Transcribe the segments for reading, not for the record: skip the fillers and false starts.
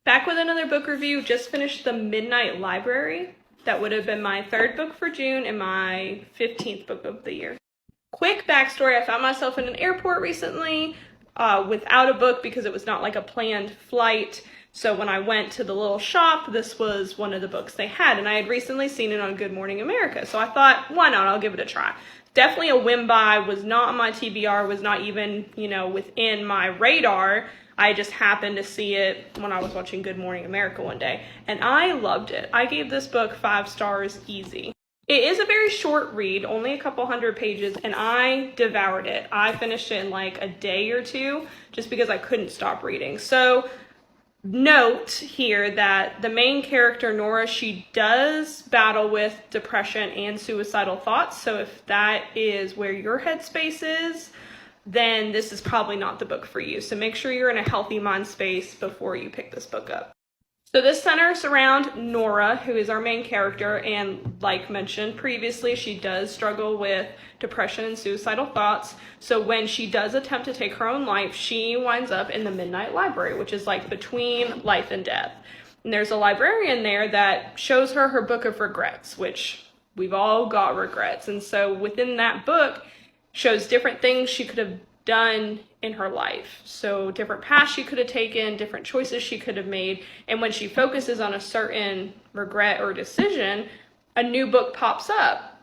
Back with another book review. Just finished The Midnight Library. That would have been my third book for June and my 15th book of the year. Quick backstory, I found myself in an airport recently without a book because it was not like a planned flight. So when I went to the little shop, this was one of the books they had, and I had recently seen it on Good Morning America. So I thought, why not? I'll give it a try. Definitely a whim buy, was not on my TBR, was not even, within my radar. I just happened to see it when I was watching Good Morning America one day, and I loved it. I gave this book 5 stars easy. It is a very short read, only a couple hundred pages, and I devoured it. I finished it in like a day or two just because I couldn't stop reading. So note here that the main character, Nora, she does battle with depression and suicidal thoughts. So if that is where your headspace is, then this is probably not the book for you. So make sure you're in a healthy mind space before you pick this book up. So this centers around Nora, who is our main character, and like mentioned previously, she does struggle with depression and suicidal thoughts. So when she does attempt to take her own life, she winds up in the Midnight Library, which is like between life and death. And there's a librarian there that shows her her book of regrets, which we've all got regrets. And so within that book, shows different things she could have done in her life. So different paths she could have taken, different choices she could have made. And when she focuses on a certain regret or decision, a new book pops up.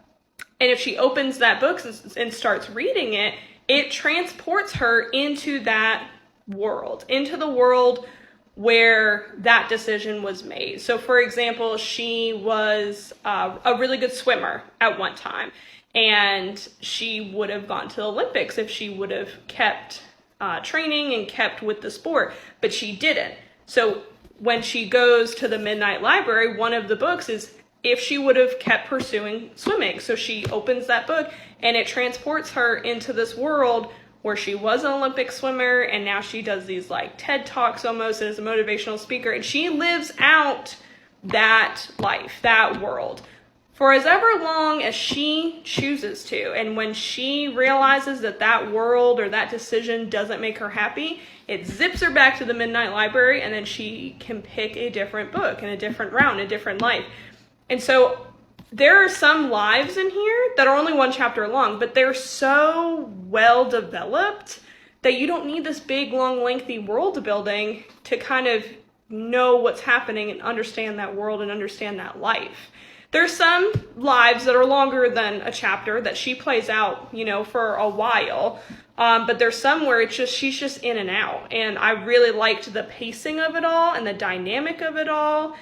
And if she opens that book and starts reading it, it transports her into that world, into the world where that decision was made. So for example, she was a really good swimmer at one time, and she would have gone to the Olympics if she would have kept training and kept with the sport, but she didn't. So when she goes to the Midnight Library, one of the books is if she would have kept pursuing swimming. So she opens that book and it transports her into this world where she was an Olympic swimmer, and now she does these like TED Talks almost as a motivational speaker, and she lives out that life, that world, for as ever long as she chooses to. And when she realizes that that world or that decision doesn't make her happy, it zips her back to the Midnight Library, and then she can pick a different book and a different round, a different life. And so there are some lives in here that are only 1 chapter long, but they're so well developed that you don't need this big, long, lengthy world building to kind of know what's happening and understand that world and understand that life. There's some lives that are longer than a chapter that she plays out, for a while. But there's some where she's just in and out. And I really liked the pacing of it all and the dynamic of it all.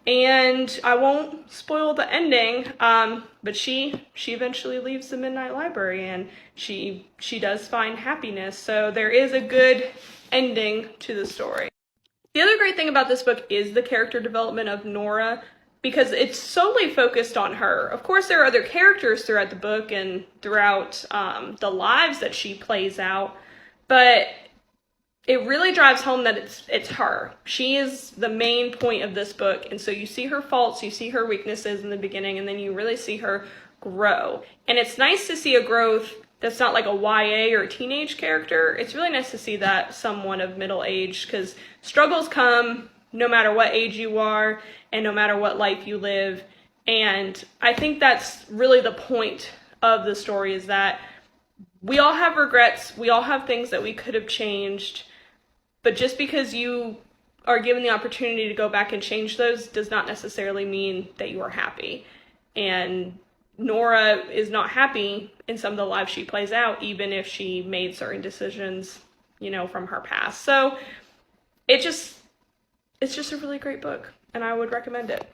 And I won't spoil the ending, but she eventually leaves the Midnight Library, and she does find happiness. So there is a good ending to the story. The other great thing about this book is the character development of Nora, because it's solely focused on her. Of course, there are other characters throughout the book and throughout the lives that she plays out, but it really drives home that it's her. She is the main point of this book, and so you see her faults, you see her weaknesses in the beginning, and then you really see her grow. And it's nice to see a growth that's not like a YA or a teenage character. It's really nice to see that someone of middle age, because struggles come no matter what age you are and no matter what life you live. And I think that's really the point of the story, is that we all have regrets, we all have things that we could have changed, but just because you are given the opportunity to go back and change those does not necessarily mean that you are happy. And Nora is not happy in some of the lives she plays out, even if she made certain decisions, from her past. So it's just a really great book, and I would recommend it.